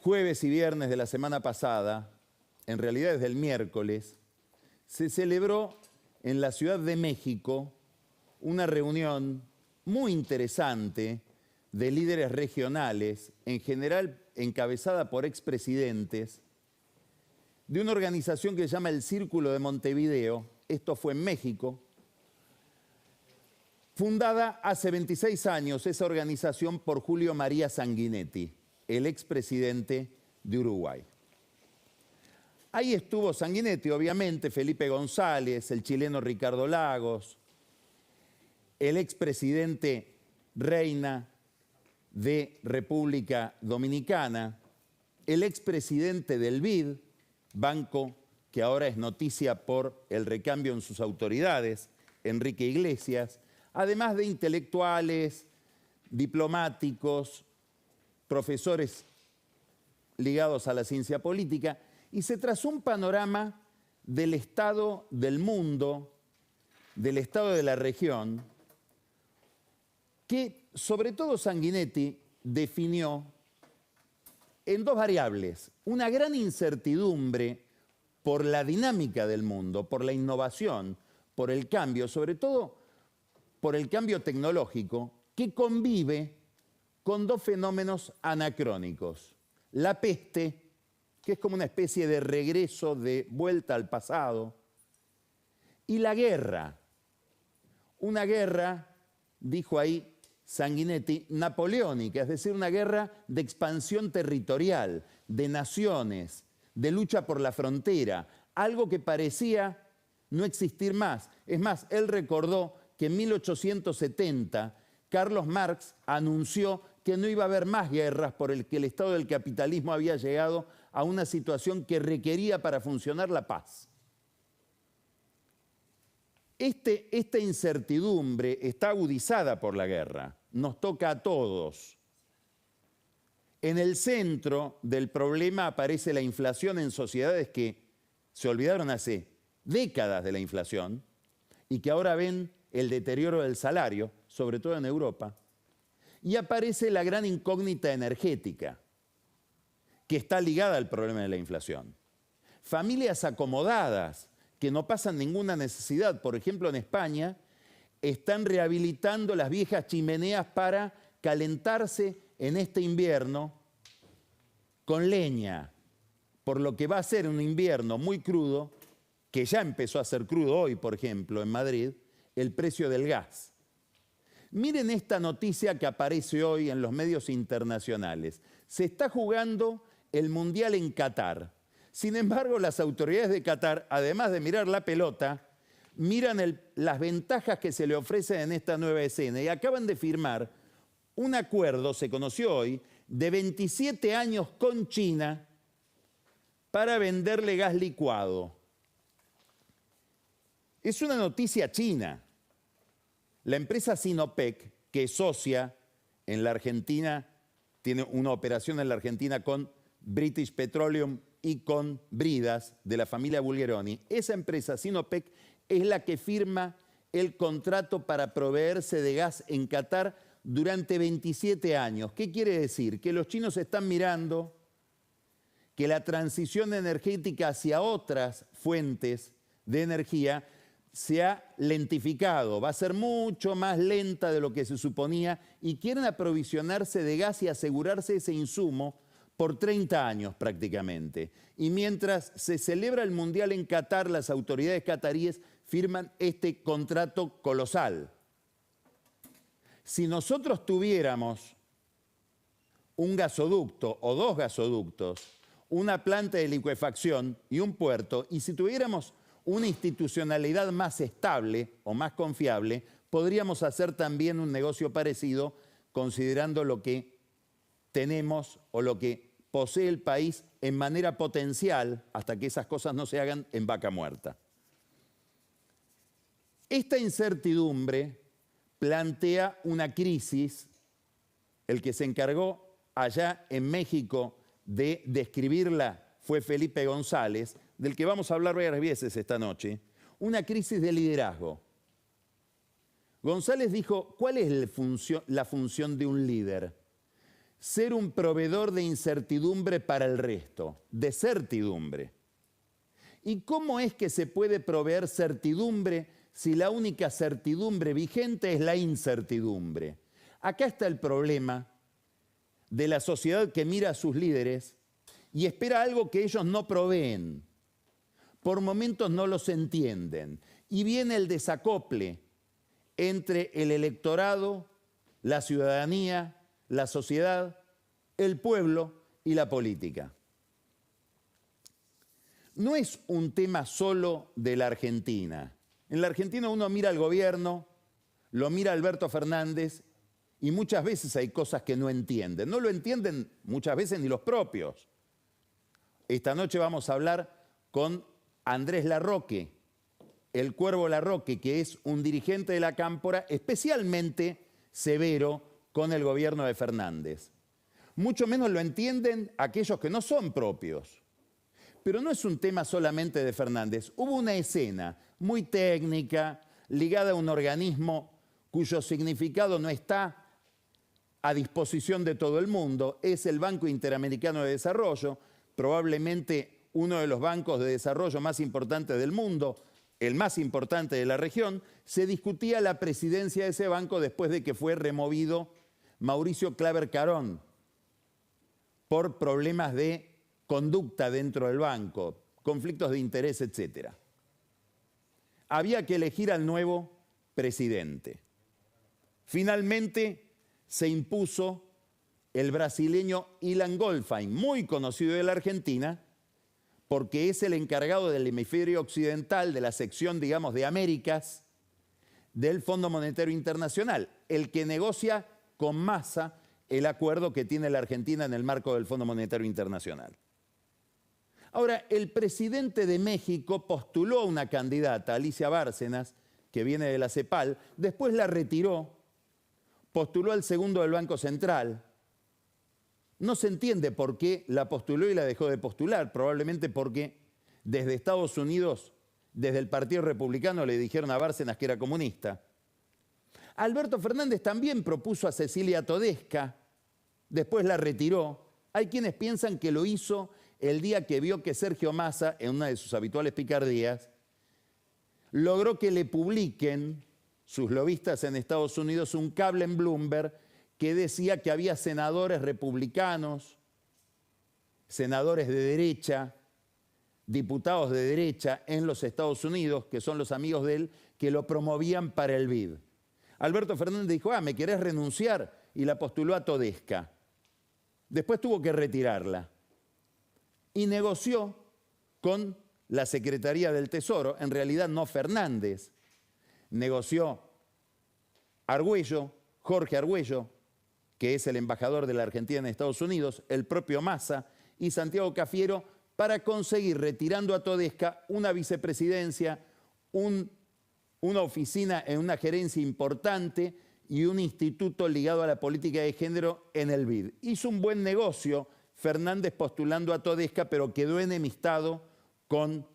jueves y viernes de la semana pasada, en realidad desde el miércoles, se celebró en la Ciudad de México una reunión muy interesante de líderes regionales, en general encabezada por expresidentes, de una organización que se llama el Círculo de Montevideo. Esto fue en México. Fundada hace 26 años esa organización por Julio María Sanguinetti, el expresidente de Uruguay. Ahí estuvo Sanguinetti, obviamente, Felipe González, el chileno Ricardo Lagos, el expresidente Reina de República Dominicana, el expresidente del BID, banco que ahora es noticia por el recambio en sus autoridades, Enrique Iglesias, además de intelectuales, diplomáticos, profesores ligados a la ciencia política, y se trazó un panorama del estado del mundo, del estado de la región, que sobre todo Sanguinetti definió en dos variables: una gran incertidumbre por la dinámica del mundo, por la innovación, por el cambio, sobre todo por el cambio tecnológico, que convive con dos fenómenos anacrónicos. La peste, que es como una especie de regreso, de vuelta al pasado, y la guerra. Una guerra, dijo ahí Sanguinetti, napoleónica, es decir, una guerra de expansión territorial, de naciones, de lucha por la frontera, algo que parecía no existir más. Es más, él recordó que en 1870 Carlos Marx anunció que no iba a haber más guerras por el que el estado del capitalismo había llegado a una situación que requería para funcionar la paz. Esta incertidumbre está agudizada por la guerra, nos toca a todos. En el centro del problema aparece la inflación en sociedades que se olvidaron hace décadas de la inflación y que ahora ven el deterioro del salario, sobre todo en Europa. Y aparece la gran incógnita energética, que está ligada al problema de la inflación. Familias acomodadas, que no pasan ninguna necesidad, por ejemplo en España, están rehabilitando las viejas chimeneas para calentarse en este invierno con leña, por lo que va a ser un invierno muy crudo, que ya empezó a ser crudo hoy, por ejemplo, en Madrid, el precio del gas. Miren esta noticia que aparece hoy en los medios internacionales. Se está jugando el Mundial en Qatar. Sin embargo, las autoridades de Qatar, además de mirar la pelota, miran las ventajas que se le ofrecen en esta nueva escena y acaban de firmar un acuerdo, se conoció hoy, de 27 años con China para venderle gas licuado. Es una noticia china. La empresa Sinopec, que es socia en la Argentina, tiene una operación en la Argentina con British Petroleum y con Bridas, de la familia Bulgeroni. Esa empresa, Sinopec, es la que firma el contrato para proveerse de gas en Qatar durante 27 años. ¿Qué quiere decir? Que los chinos están mirando que la transición energética hacia otras fuentes de energía se ha lentificado, va a ser mucho más lenta de lo que se suponía y quieren aprovisionarse de gas y asegurarse ese insumo por 30 años prácticamente. Y mientras se celebra el Mundial en Qatar, las autoridades cataríes firman este contrato colosal. Si nosotros tuviéramos un gasoducto o dos gasoductos, una planta de licuefacción y un puerto, y si tuviéramos una institucionalidad más estable o más confiable, podríamos hacer también un negocio parecido, considerando lo que tenemos o lo que posee el país en manera potencial, hasta que esas cosas no se hagan en vaca muerta. Esta incertidumbre plantea una crisis. El que se encargó allá en México de describirla fue Felipe González, del que vamos a hablar varias veces esta noche, una crisis de liderazgo. González dijo, ¿cuál es la función de un líder? ser un proveedor de incertidumbre para el resto, de certidumbre. ¿Y cómo es que se puede proveer certidumbre si la única certidumbre vigente es la incertidumbre? Acá está el problema de la sociedad que mira a sus líderes y espera algo que ellos no proveen. Por momentos no los entienden. Y viene el desacople entre el electorado, la ciudadanía, la sociedad, el pueblo y la política. No es un tema solo de la Argentina. En la Argentina uno mira al gobierno, lo mira Alberto Fernández y muchas veces hay cosas que no entienden. No lo entienden muchas veces ni los propios. Esta noche vamos a hablar con Andrés Larroque, el Cuervo Larroque, que es un dirigente de la Cámpora especialmente severo con el gobierno de Fernández. Mucho menos lo entienden aquellos que no son propios. Pero no es un tema solamente de Fernández. Hubo una escena muy técnica, ligada a un organismo cuyo significado no está a disposición de todo el mundo. Es el Banco Interamericano de Desarrollo, probablemente uno de los bancos de desarrollo más importantes del mundo, el más importante de la región. Se discutía la presidencia de ese banco después de que fue removido Mauricio Claver Carón por problemas de conducta dentro del banco, conflictos de interés, etc. Había que elegir al nuevo presidente. Finalmente se impuso el brasileño Ilan Goldfein, muy conocido de la Argentina, porque es el encargado del hemisferio occidental, de la sección, digamos, de Américas, del Fondo Monetario Internacional, el que negocia con Massa el acuerdo que tiene la Argentina en el marco del Fondo Monetario Internacional. Ahora, el presidente de México postuló a una candidata, Alicia Bárcenas, que viene de la CEPAL, después la retiró, postuló al segundo del Banco Central. No se entiende por qué la postuló y la dejó de postular, probablemente porque desde Estados Unidos, desde el Partido Republicano, le dijeron a Bárcenas que era comunista. Alberto Fernández también propuso a Cecilia Todesca, después la retiró. Hay quienes piensan que lo hizo el día que vio que Sergio Massa, en una de sus habituales picardías, logró que le publiquen sus lobistas en Estados Unidos un cable en Bloomberg que decía que había senadores republicanos, senadores de derecha, diputados de derecha en los Estados Unidos, que son los amigos de él, que lo promovían para el BID. Alberto Fernández dijo, ¿me querés renunciar? Y la postuló a Todesca. Después tuvo que retirarla. Y negoció con la Secretaría del Tesoro, en realidad no Fernández, negoció Argüello, Jorge Argüello, que es el embajador de la Argentina en Estados Unidos, el propio Massa y Santiago Cafiero, para conseguir, retirando a Todesca, una vicepresidencia, una oficina en una gerencia importante y un instituto ligado a la política de género en el BID. Hizo un buen negocio Fernández postulando a Todesca, pero quedó enemistado con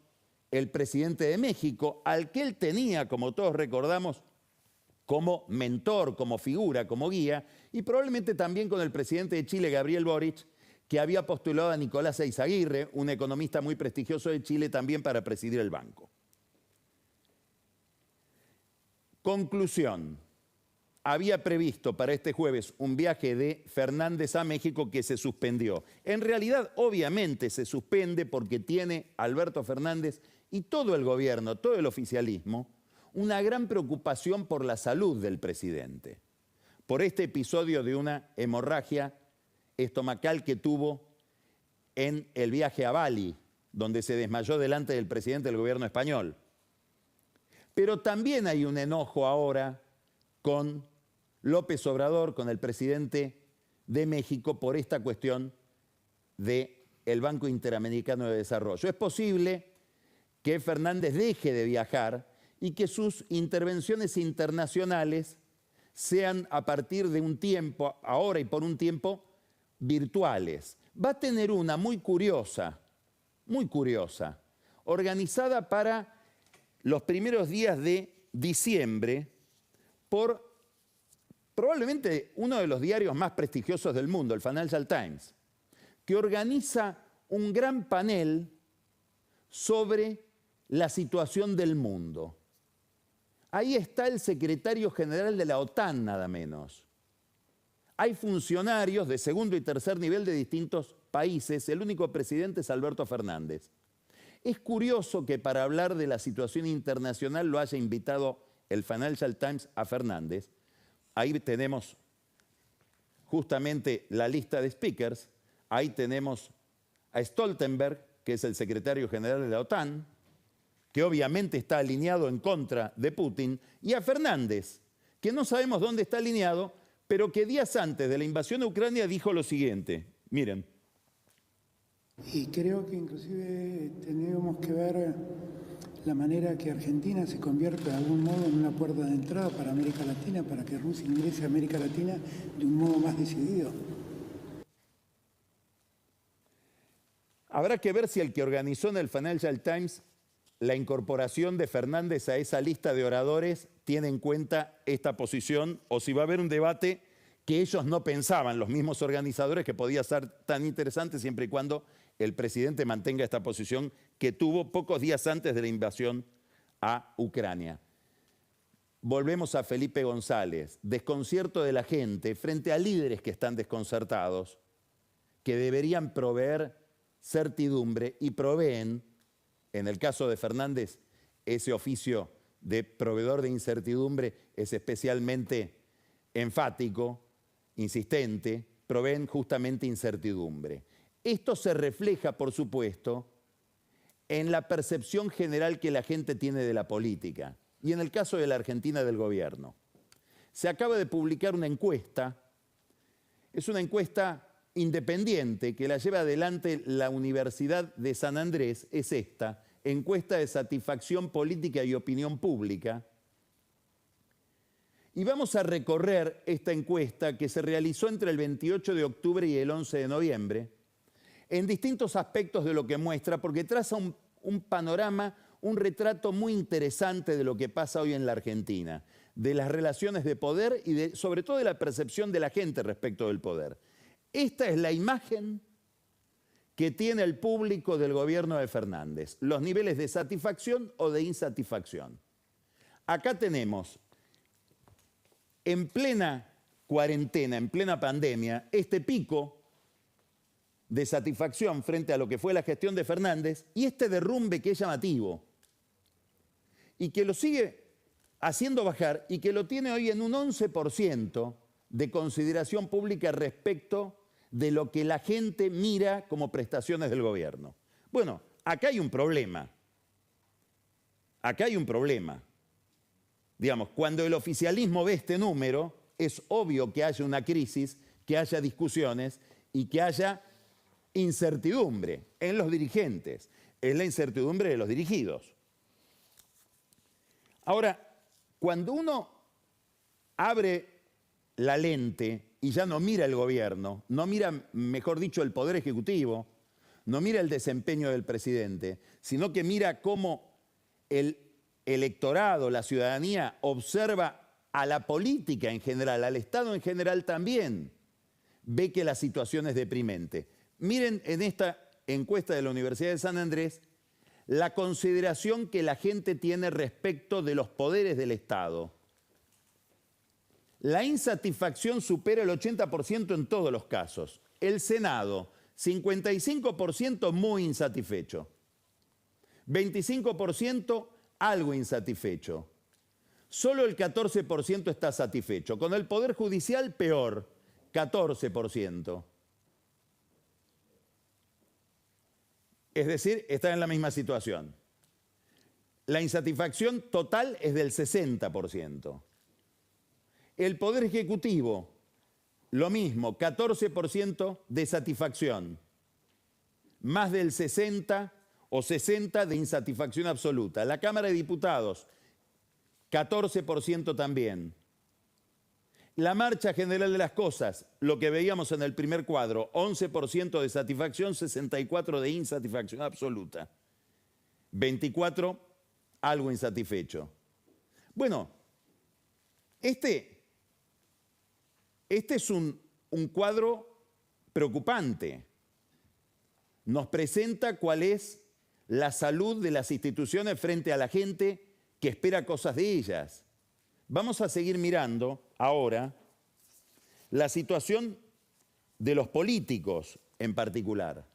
el presidente de México, al que él tenía, como todos recordamos, como mentor, como figura, como guía, y probablemente también con el presidente de Chile, Gabriel Boric, que había postulado a Nicolás Eyzaguirre, un economista muy prestigioso de Chile, también para presidir el banco. Conclusión. Había previsto para este jueves un viaje de Fernández a México que se suspendió. En realidad, obviamente, se suspende porque tiene Alberto Fernández y todo el gobierno, todo el oficialismo, una gran preocupación por la salud del presidente, por este episodio de una hemorragia estomacal que tuvo en el viaje a Bali, donde se desmayó delante del presidente del gobierno español. Pero también hay un enojo ahora con López Obrador, con el presidente de México, por esta cuestión del Banco Interamericano de Desarrollo. Es posible que Fernández deje de viajar y que sus intervenciones internacionales sean a partir de un tiempo, ahora y por un tiempo, virtuales. Va a tener una muy curiosa, organizada para los primeros días de diciembre por probablemente uno de los diarios más prestigiosos del mundo, el Financial Times, que organiza un gran panel sobre la situación del mundo. Ahí está el secretario general de la OTAN, nada menos. Hay funcionarios de segundo y tercer nivel de distintos países. El único presidente es Alberto Fernández. Es curioso que para hablar de la situación internacional lo haya invitado el Financial Times a Fernández. Ahí tenemos justamente la lista de speakers. Ahí tenemos a Stoltenberg, que es el secretario general de la OTAN, que obviamente está alineado en contra de Putin, y a Fernández, que no sabemos dónde está alineado, pero que días antes de la invasión a Ucrania dijo lo siguiente. Miren. Y creo que inclusive tenemos que ver la manera que Argentina se convierta de algún modo en una puerta de entrada para América Latina, para que Rusia ingrese a América Latina de un modo más decidido. Habrá que ver si el que organizó en el Financial Times la incorporación de Fernández a esa lista de oradores tiene en cuenta esta posición o si va a haber un debate que ellos no pensaban, los mismos organizadores, que podía ser tan interesante siempre y cuando el presidente mantenga esta posición que tuvo pocos días antes de la invasión a Ucrania. Volvemos a Felipe González. Desconcierto de la gente frente a líderes que están desconcertados, que deberían proveer certidumbre y proveen, en el caso de Fernández, ese oficio de proveedor de incertidumbre es especialmente enfático, insistente, proveen justamente incertidumbre. Esto se refleja, por supuesto, en la percepción general que la gente tiene de la política y en el caso de la Argentina del gobierno. Se acaba de publicar una encuesta, es una encuesta independiente que la lleva adelante la Universidad de San Andrés, es esta, encuesta de satisfacción política y opinión pública. Y vamos a recorrer esta encuesta que se realizó entre el 28 de octubre y el 11 de noviembre, en distintos aspectos de lo que muestra, porque traza un panorama, un retrato muy interesante de lo que pasa hoy en la Argentina, de las relaciones de poder y sobre todo de la percepción de la gente respecto del poder. Esta es la imagen que tiene el público del gobierno de Fernández, los niveles de satisfacción o de insatisfacción. Acá tenemos, en plena cuarentena, en plena pandemia, este pico de satisfacción frente a lo que fue la gestión de Fernández y este derrumbe que es llamativo y que lo sigue haciendo bajar y que lo tiene hoy en un 11% de consideración pública respecto de lo que la gente mira como prestaciones del gobierno. Bueno, acá hay un problema. Acá hay un problema. Digamos, cuando el oficialismo ve este número, es obvio que haya una crisis, que haya discusiones y que haya incertidumbre en los dirigentes. Es la incertidumbre de los dirigidos. Ahora, cuando uno abre la lente y ya no mira el gobierno, no mira, mejor dicho, el Poder Ejecutivo, no mira el desempeño del presidente, sino que mira cómo el electorado, la ciudadanía, observa a la política en general, al Estado en general también, ve que la situación es deprimente. Miren en esta encuesta de la Universidad de San Andrés la consideración que la gente tiene respecto de los poderes del Estado. La insatisfacción supera el 80% en todos los casos. El Senado, 55% muy insatisfecho. 25% algo insatisfecho. Solo el 14% está satisfecho. Con el Poder Judicial, peor, 14%. Es decir, está en la misma situación. La insatisfacción total es del 60%. El Poder Ejecutivo, lo mismo, 14% de satisfacción, más del 60 o 60 de insatisfacción absoluta. La Cámara de Diputados, 14% también. La marcha general de las cosas, lo que veíamos en el primer cuadro, 11% de satisfacción, 64% de insatisfacción absoluta. 24% algo insatisfecho. Bueno, este Este es un cuadro preocupante. Nos presenta cuál es la salud de las instituciones frente a la gente que espera cosas de ellas. Vamos a seguir mirando ahora la situación de los políticos en particular.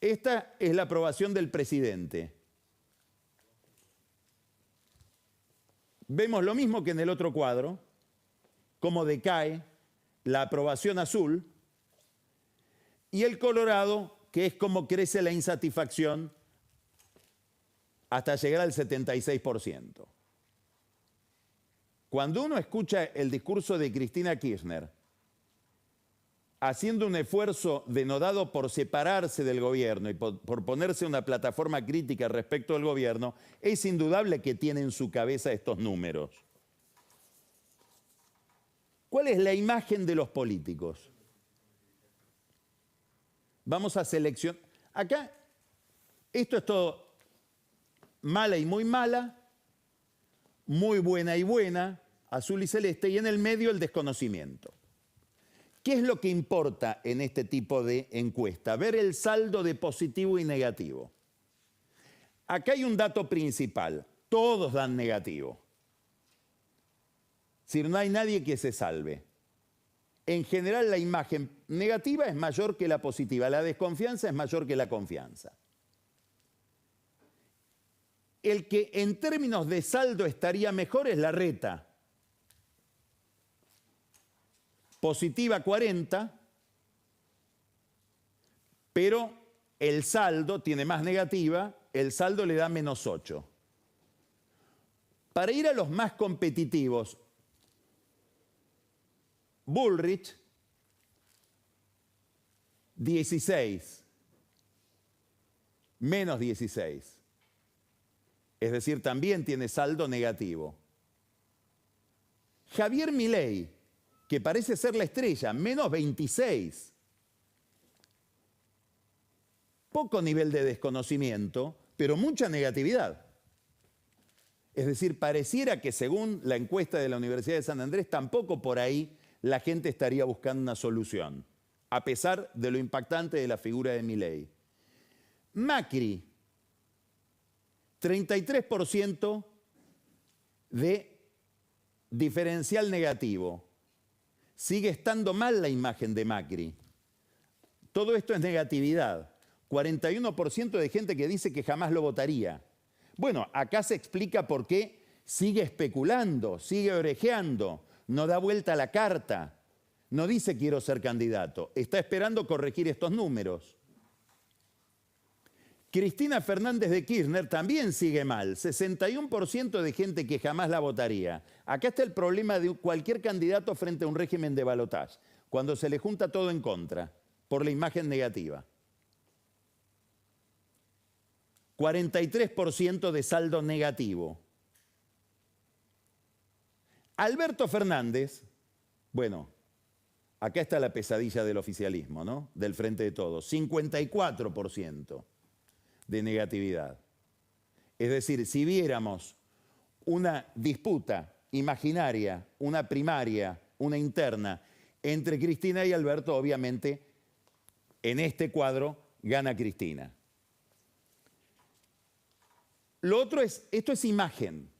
Esta es la aprobación del presidente. Vemos lo mismo que en el otro cuadro, cómo decae la aprobación azul y el colorado, que es cómo crece la insatisfacción hasta llegar al 76%. Cuando uno escucha el discurso de Cristina Kirchner, haciendo un esfuerzo denodado por separarse del gobierno y por ponerse una plataforma crítica respecto al gobierno, es indudable que tiene en su cabeza estos números. ¿Cuál es la imagen de los políticos? Vamos a seleccionar. Acá, esto es todo mala y muy mala, muy buena y buena, azul y celeste, y en el medio el desconocimiento. ¿Qué es lo que importa en este tipo de encuesta? Ver el saldo de positivo y negativo. Acá hay un dato principal, todos dan negativo. Es decir, no hay nadie que se salve. En general la imagen negativa es mayor que la positiva, la desconfianza es mayor que la confianza. El que en términos de saldo estaría mejor es Larreta. Positiva 40, pero el saldo tiene más negativa, el saldo le da menos 8. Para ir a los más competitivos, Bullrich, 16, menos 16. Es decir, también tiene saldo negativo. Javier Milei, que parece ser la estrella, menos 26. Poco nivel de desconocimiento, pero mucha negatividad. Es decir, pareciera que según la encuesta de la Universidad de San Andrés, tampoco por ahí la gente estaría buscando una solución, a pesar de lo impactante de la figura de Milei. Macri, 33% de diferencial negativo. Sigue estando mal la imagen de Macri. Todo esto es negatividad. 41% de gente que dice que jamás lo votaría. Bueno, acá se explica por qué sigue especulando, sigue orejeando, no da vuelta a la carta, no dice quiero ser candidato, está esperando corregir estos números. Cristina Fernández de Kirchner también sigue mal, 61% de gente que jamás la votaría. Acá está el problema de cualquier candidato frente a un régimen de balotaje, cuando se le junta todo en contra, por la imagen negativa. 43% de saldo negativo. Alberto Fernández, bueno, acá está la pesadilla del oficialismo, ¿no? Del Frente de Todos, 54% de negatividad. Es decir, si viéramos una disputa imaginaria, una primaria, una interna, entre Cristina y Alberto, obviamente, en este cuadro gana Cristina. Lo otro es, esto es imagen.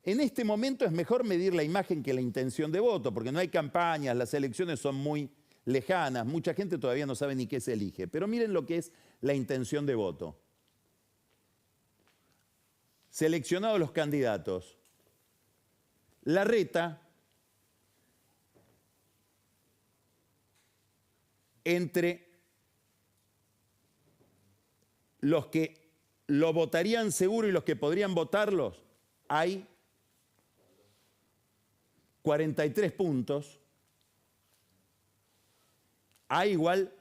En este momento es mejor medir la imagen que la intención de voto, porque no hay campañas, las elecciones son muy lejanas, mucha gente todavía no sabe ni qué se elige. Pero miren lo que es la intención de voto. Seleccionados los candidatos. Larreta, entre los que lo votarían seguro y los que podrían votarlos, hay 43 puntos. Hay igual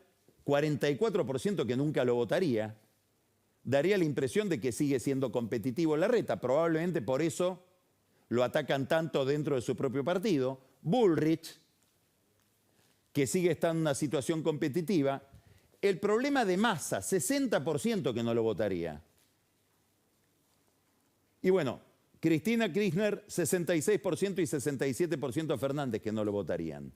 44% que nunca lo votaría. Daría la impresión de que sigue siendo competitivo Larreta. Probablemente por eso lo atacan tanto dentro de su propio partido. Bullrich, que sigue estando en una situación competitiva. El problema de Massa, 60% que no lo votaría. Y bueno, Cristina Kirchner, 66% y 67% Fernández que no lo votarían.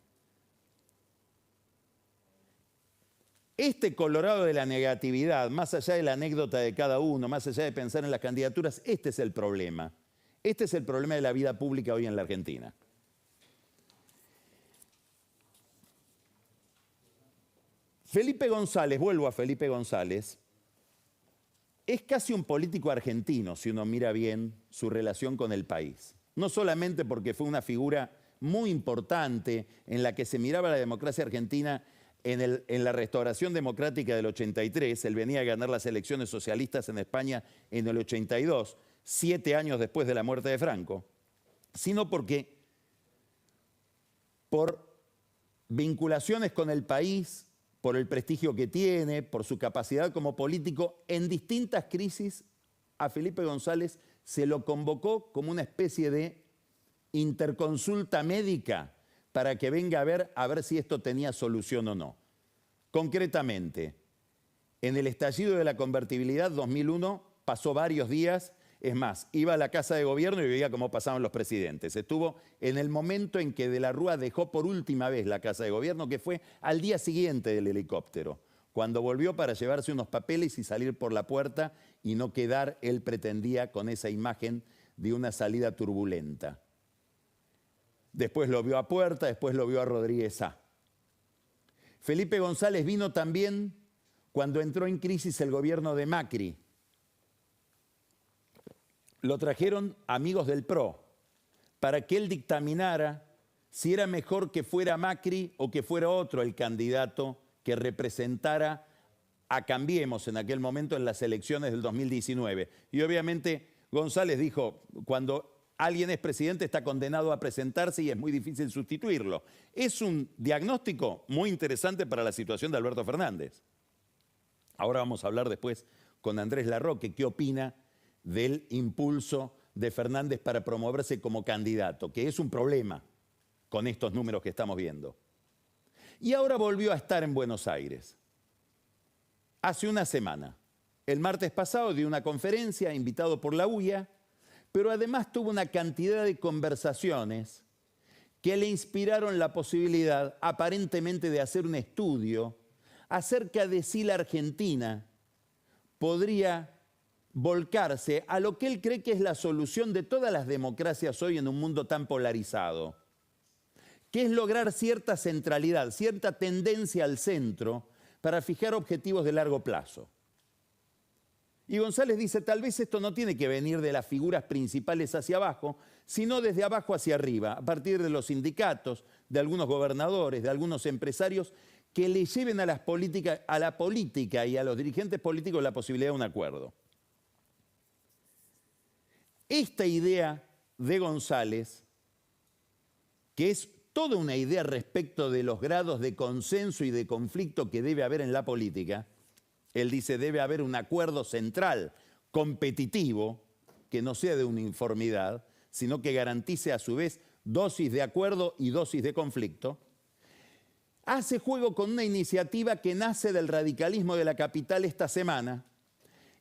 Este Colorado de la negatividad, más allá de la anécdota de cada uno, más allá de pensar en las candidaturas, este es el problema. Este es el problema de la vida pública hoy en la Argentina. Felipe González, vuelvo a Felipe González, es casi un político argentino, si uno mira bien su relación con el país. No solamente porque fue una figura muy importante en la que se miraba la democracia argentina en la restauración democrática del 83, él venía a ganar las elecciones socialistas en España en el 82, 7 años después de la muerte de Franco, sino porque por vinculaciones con el país, por el prestigio que tiene, por su capacidad como político, en distintas crisis a Felipe González se lo convocó como una especie de interconsulta médica para que venga a ver si esto tenía solución o no. Concretamente, en el estallido de la convertibilidad 2001 pasó varios días, es más, iba a la Casa de Gobierno y veía cómo pasaban los presidentes. Estuvo en el momento en que De la Rúa dejó por última vez la Casa de Gobierno, que fue al día siguiente del helicóptero, cuando volvió para llevarse unos papeles y salir por la puerta y no quedar, él pretendía, con esa imagen de una salida turbulenta. Después lo vio a Puerta, después lo vio a Rodríguez A. Felipe González vino también cuando entró en crisis el gobierno de Macri. Lo trajeron amigos del PRO para que él dictaminara si era mejor que fuera Macri o que fuera otro el candidato que representara a Cambiemos en aquel momento en las elecciones del 2019. Y obviamente González dijo, cuando alguien es presidente está condenado a presentarse y es muy difícil sustituirlo. Es un diagnóstico muy interesante para la situación de Alberto Fernández. Ahora vamos a hablar después con Andrés Larroque, qué opina del impulso de Fernández para promoverse como candidato, que es un problema con estos números que estamos viendo. Y ahora volvió a estar en Buenos Aires. Hace una semana. El martes pasado dio una conferencia invitado por la UIA, pero además tuvo una cantidad de conversaciones que le inspiraron la posibilidad, aparentemente, de hacer un estudio acerca de si la Argentina podría volcarse a lo que él cree que es la solución de todas las democracias hoy en un mundo tan polarizado, que es lograr cierta centralidad, cierta tendencia al centro para fijar objetivos de largo plazo. Y González dice, tal vez esto no tiene que venir de las figuras principales hacia abajo, sino desde abajo hacia arriba, a partir de los sindicatos, de algunos gobernadores, de algunos empresarios, que le lleven a la política y a los dirigentes políticos la posibilidad de un acuerdo. Esta idea de González, que es toda una idea respecto de los grados de consenso y de conflicto que debe haber en la política, él dice, debe haber un acuerdo central, competitivo, que no sea de uniformidad, sino que garantice a su vez dosis de acuerdo y dosis de conflicto. Hace juego con una iniciativa que nace del radicalismo de la capital esta semana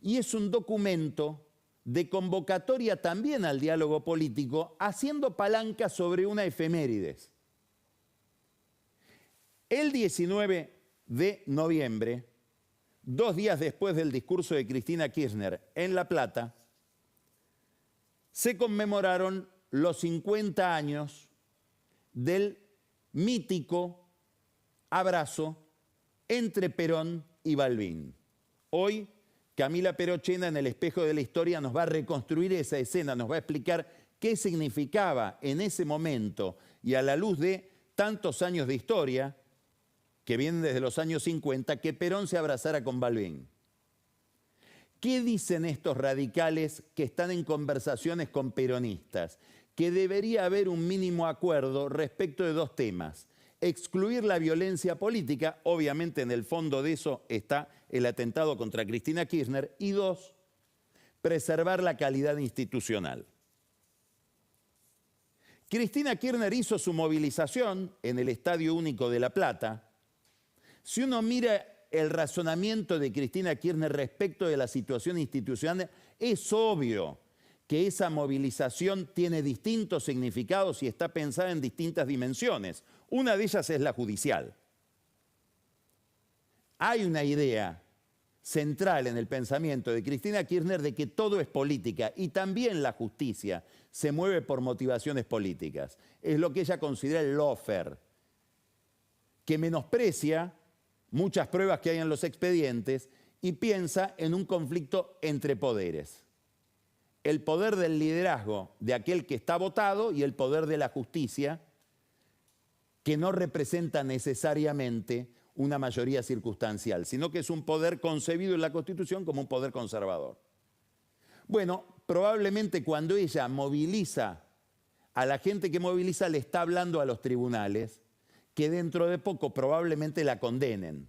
y es un documento de convocatoria también al diálogo político, haciendo palanca sobre una efemérides. El 19 de noviembre, 2 días después del discurso de Cristina Kirchner en La Plata, se conmemoraron los 50 años del mítico abrazo entre Perón y Balbín. Hoy, Camila Perochena en El espejo de la historia nos va a reconstruir esa escena, nos va a explicar qué significaba en ese momento y a la luz de tantos años de historia que vienen desde los años 50, que Perón se abrazara con Balbín. ¿Qué dicen estos radicales que están en conversaciones con peronistas? Que debería haber un mínimo acuerdo respecto de 2 temas. Excluir la violencia política, obviamente en el fondo de eso está el atentado contra Cristina Kirchner, y 2, preservar la calidad institucional. Cristina Kirchner hizo su movilización en el Estadio Único de La Plata. Si uno mira el razonamiento de Cristina Kirchner respecto de la situación institucional, es obvio que esa movilización tiene distintos significados y está pensada en distintas dimensiones. Una de ellas es la judicial. Hay una idea central en el pensamiento de Cristina Kirchner de que todo es política y también la justicia se mueve por motivaciones políticas. Es lo que ella considera el lawfare, que menosprecia muchas pruebas que hay en los expedientes y piensa en un conflicto entre poderes. El poder del liderazgo de aquel que está votado y el poder de la justicia, que no representa necesariamente una mayoría circunstancial, sino que es un poder concebido en la Constitución como un poder conservador. Bueno, probablemente cuando ella moviliza a la gente que moviliza, le está hablando a los tribunales, que dentro de poco probablemente la condenen.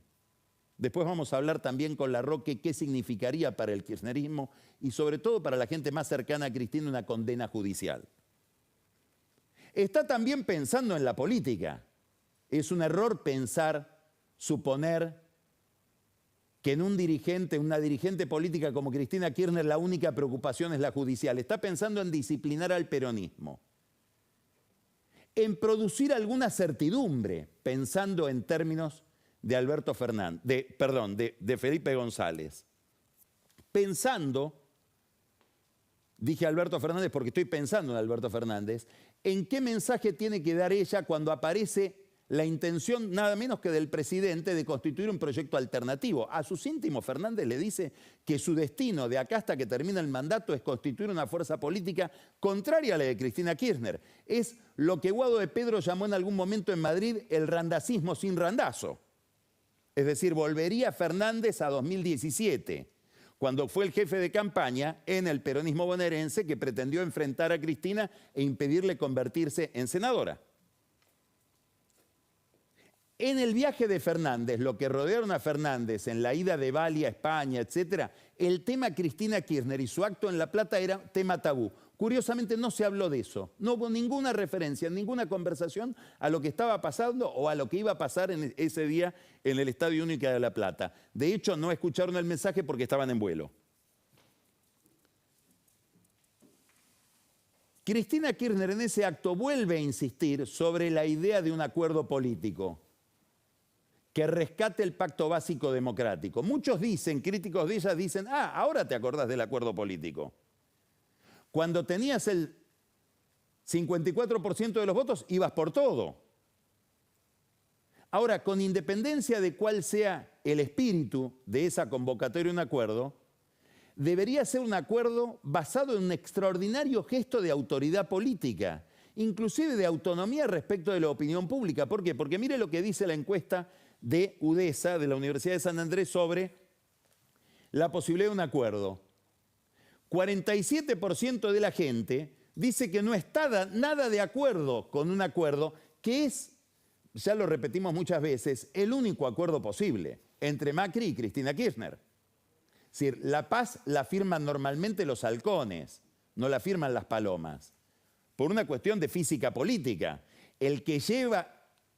Después vamos a hablar también con Larroque qué significaría para el kirchnerismo y sobre todo para la gente más cercana a Cristina una condena judicial. Está también pensando en la política. Es un error suponer que en una dirigente política como Cristina Kirchner la única preocupación es la judicial. Está pensando en disciplinar al peronismo, en producir alguna certidumbre, pensando en términos de Alberto Fernández, de Felipe González. Pensando, dije Alberto Fernández porque estoy pensando en Alberto Fernández, en qué mensaje tiene que dar ella cuando aparece la intención nada menos que del presidente de constituir un proyecto alternativo. A sus íntimos Fernández le dice que su destino de acá hasta que termina el mandato es constituir una fuerza política contraria a la de Cristina Kirchner. Es lo que Guado de Pedro llamó en algún momento en Madrid el randacismo sin randazo. Es decir, volvería Fernández a 2017, cuando fue el jefe de campaña en el peronismo bonaerense que pretendió enfrentar a Cristina e impedirle convertirse en senadora. En el viaje de Fernández, lo que rodearon a Fernández en la ida de Bali a España, etc., el tema Cristina Kirchner y su acto en La Plata era tema tabú. Curiosamente no se habló de eso. No hubo ninguna referencia, ninguna conversación a lo que estaba pasando o a lo que iba a pasar en ese día en el Estadio Único de La Plata. De hecho, no escucharon el mensaje porque estaban en vuelo. Cristina Kirchner en ese acto vuelve a insistir sobre la idea de un acuerdo político que rescate el pacto básico democrático. Muchos dicen, críticos de ella, dicen, ahora te acordás del acuerdo político. Cuando tenías el 54% de los votos, ibas por todo. Ahora, con independencia de cuál sea el espíritu de esa convocatoria de un acuerdo, debería ser un acuerdo basado en un extraordinario gesto de autoridad política, inclusive de autonomía respecto de la opinión pública. ¿Por qué? Porque mire lo que dice la encuesta de UDESA, de la Universidad de San Andrés, sobre la posibilidad de un acuerdo. 47% de la gente dice que no está nada de acuerdo con un acuerdo que es, ya lo repetimos muchas veces, el único acuerdo posible entre Macri y Cristina Kirchner. Es decir, la paz la firman normalmente los halcones, no la firman las palomas, por una cuestión de física política. El que lleva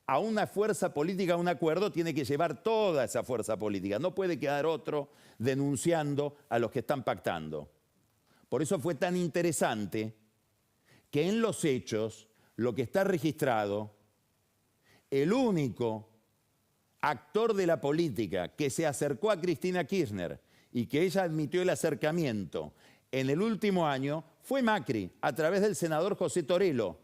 a una fuerza política a un acuerdo tiene que llevar toda esa fuerza política. No puede quedar otro denunciando a los que están pactando. Por eso fue tan interesante que en los hechos, lo que está registrado, el único actor de la política que se acercó a Cristina Kirchner y que ella admitió el acercamiento en el último año fue Macri, a través del senador José Torello.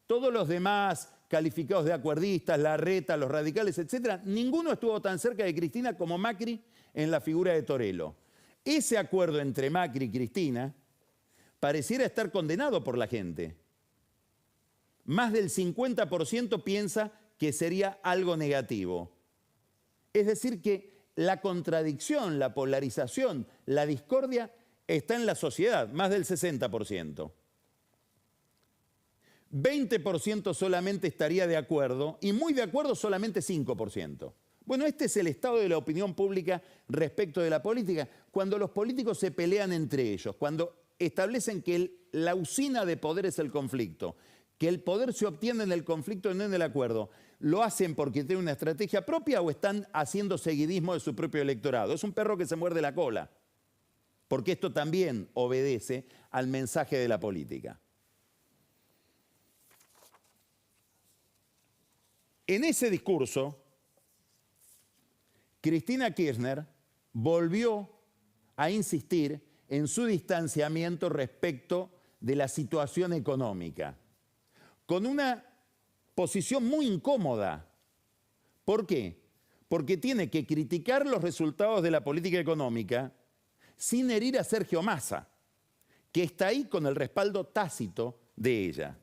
Todos los demás calificados de acuerdistas, Larreta, los radicales, etc., ninguno estuvo tan cerca de Cristina como Macri en la figura de Torello. Ese acuerdo entre Macri y Cristina pareciera estar condenado por la gente. Más del 50% piensa que sería algo negativo. Es decir, que la contradicción, la polarización, la discordia está en la sociedad, más del 60%. 20% solamente estaría de acuerdo y muy de acuerdo solamente 5%. Bueno, este es el estado de la opinión pública respecto de la política. Cuando los políticos se pelean entre ellos, cuando establecen que la usina de poder es el conflicto, que el poder se obtiene en el conflicto y no en el acuerdo, ¿lo hacen porque tienen una estrategia propia o están haciendo seguidismo de su propio electorado? Es un perro que se muerde la cola. porque esto también obedece al mensaje de la política. En ese discurso, Cristina Kirchner volvió a insistir en su distanciamiento respecto de la situación económica, con una posición muy incómoda. ¿Por qué? Porque tiene que criticar los resultados de la política económica sin herir a Sergio Massa, que está ahí con el respaldo tácito de ella.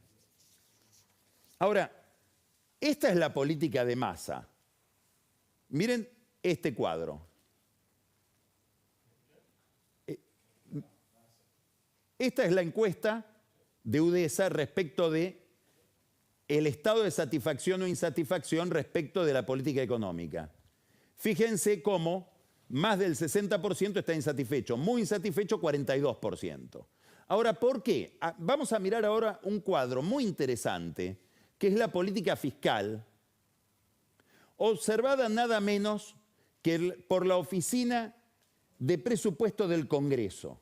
Ahora, esta es la política de Massa. Miren este cuadro. Esta es la encuesta de UDESA respecto de el estado de satisfacción o insatisfacción respecto de la política económica. Fíjense cómo más del 60% está insatisfecho, muy insatisfecho 42%. Ahora, ¿por qué? Vamos a mirar ahora un cuadro muy interesante, que es la política fiscal, observada nada menos que por la Oficina de Presupuesto del Congreso.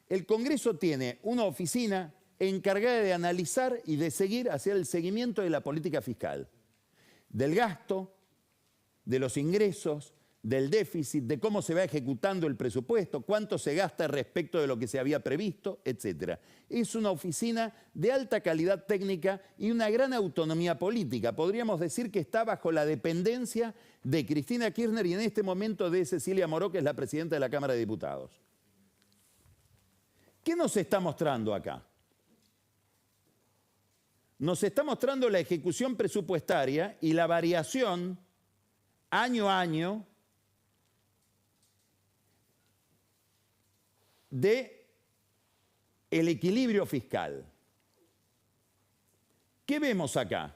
El Congreso tiene una oficina encargada de analizar y de hacer el seguimiento de la política fiscal, del gasto, de los ingresos, del déficit, de cómo se va ejecutando el presupuesto, cuánto se gasta respecto de lo que se había previsto, etc. Es una oficina de alta calidad técnica y una gran autonomía política. Podríamos decir que está bajo la dependencia de Cristina Kirchner y en este momento de Cecilia Moró, que es la presidenta de la Cámara de Diputados. ¿Qué nos está mostrando acá? Nos está mostrando la ejecución presupuestaria y la variación año a año del equilibrio fiscal. ¿Qué vemos acá?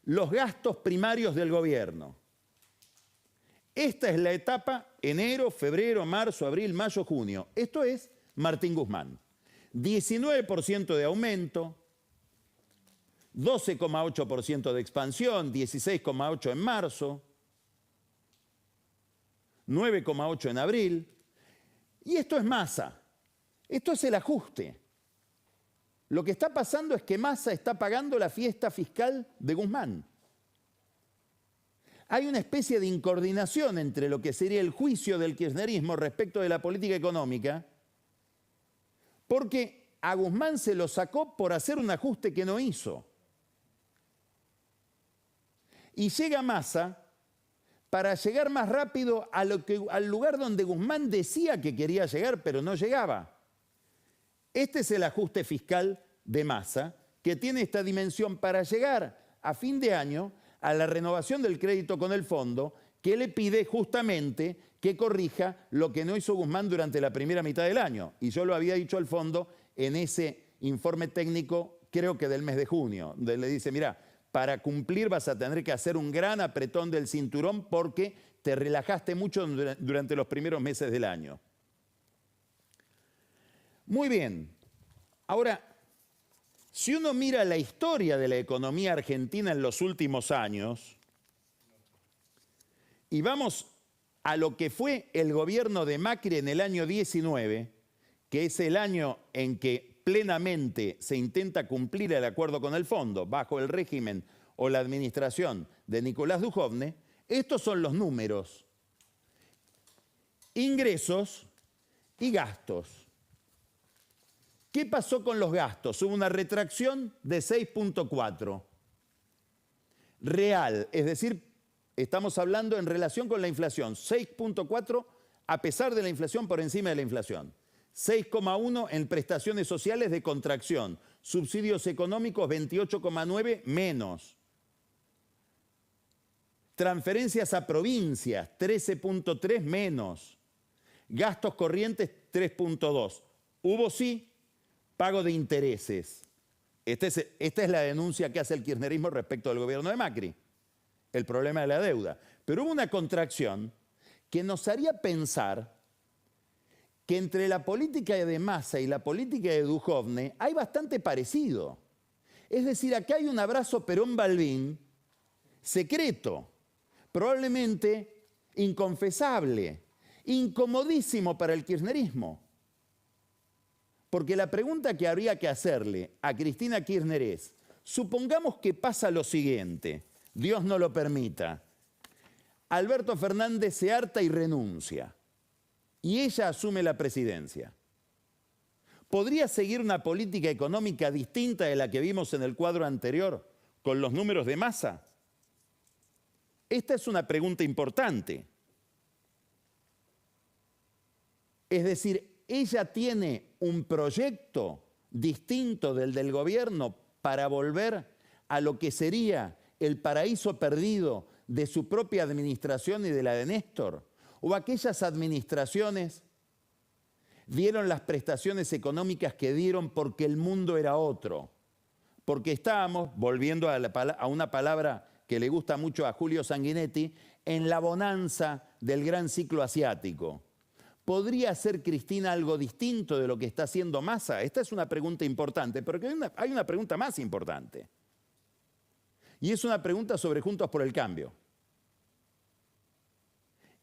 Los gastos primarios del gobierno. Esta es la etapa enero, febrero, marzo, abril, mayo, junio. Esto es Martín Guzmán. 19% de aumento, 12,8% de expansión, 16,8% en marzo, 9,8% en abril. Y esto es Massa. Esto es el ajuste. Lo que está pasando es que Massa está pagando la fiesta fiscal de Guzmán. Hay una especie de incoordinación entre lo que sería el juicio del kirchnerismo respecto de la política económica, porque a Guzmán se lo sacó por hacer un ajuste que no hizo. Y llega Massa para llegar más rápido al lugar donde Guzmán decía que quería llegar, pero no llegaba. Este es el ajuste fiscal de Massa, que tiene esta dimensión para llegar a fin de año a la renovación del crédito con el fondo, que le pide justamente que corrija lo que no hizo Guzmán durante la primera mitad del año. Y yo lo había dicho al fondo en ese informe técnico, creo que del mes de junio, donde le dice, mira, para cumplir vas a tener que hacer un gran apretón del cinturón porque te relajaste mucho durante los primeros meses del año. Muy bien. Ahora, si uno mira la historia de la economía argentina en los últimos años, y vamos a lo que fue el gobierno de Macri en el año 19, que es el año en que plenamente se intenta cumplir el acuerdo con el fondo, bajo el régimen o la administración de Nicolás Dujovne, estos son los números. Ingresos y gastos. ¿Qué pasó con los gastos? Hubo una retracción de 6,4. Real, es decir, estamos hablando en relación con la inflación, 6,4 a pesar de la inflación por encima de la inflación. 6,1 en prestaciones sociales de contracción, subsidios económicos 28,9 menos. Transferencias a provincias 13,3 menos. Gastos corrientes 3,2. Hubo sí pago de intereses. Esta es la denuncia que hace el kirchnerismo respecto al gobierno de Macri, el problema de la deuda. Pero hubo una contracción que nos haría pensar que entre la política de Massa y la política de Dujovne hay bastante parecido. Es decir, acá hay un abrazo Perón-Balbín secreto, probablemente inconfesable, incomodísimo para el kirchnerismo. Porque la pregunta que habría que hacerle a Cristina Kirchner es, supongamos que pasa lo siguiente, Dios no lo permita, Alberto Fernández se harta y renuncia, y ella asume la presidencia. ¿Podría seguir una política económica distinta de la que vimos en el cuadro anterior, con los números de Massa? Esta es una pregunta importante. Es decir, ella tiene un proyecto distinto del gobierno para volver a lo que sería el paraíso perdido de su propia administración y de la de Néstor, o aquellas administraciones dieron las prestaciones económicas que dieron porque el mundo era otro, porque estábamos, volviendo a una palabra que le gusta mucho a Julio Sanguinetti, en la bonanza del gran ciclo asiático. ¿Podría hacer Cristina algo distinto de lo que está haciendo Massa? Esta es una pregunta importante, pero hay una pregunta más importante. Y es una pregunta sobre Juntos por el Cambio.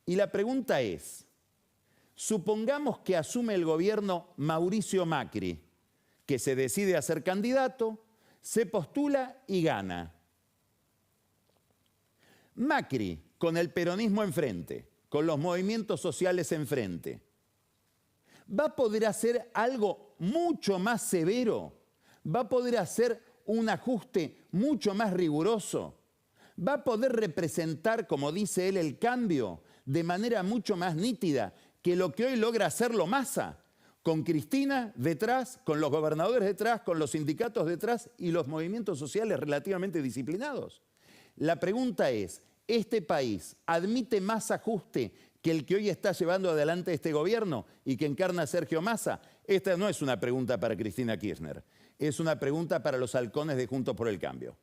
Y la pregunta es, supongamos que asume el gobierno Mauricio Macri, que se decide a ser candidato, se postula y gana. Macri, con el peronismo enfrente, con los movimientos sociales enfrente, ¿va a poder hacer algo mucho más severo? ¿Va a poder hacer un ajuste mucho más riguroso? ¿Va a poder representar, como dice él, el cambio de manera mucho más nítida que lo que hoy logra hacerlo Massa? Con Cristina detrás, con los gobernadores detrás, con los sindicatos detrás y los movimientos sociales relativamente disciplinados. La pregunta es, ¿este país admite más ajuste que el que hoy está llevando adelante este gobierno y que encarna Sergio Massa? Esta no es una pregunta para Cristina Kirchner, es una pregunta para los halcones de Juntos por el Cambio.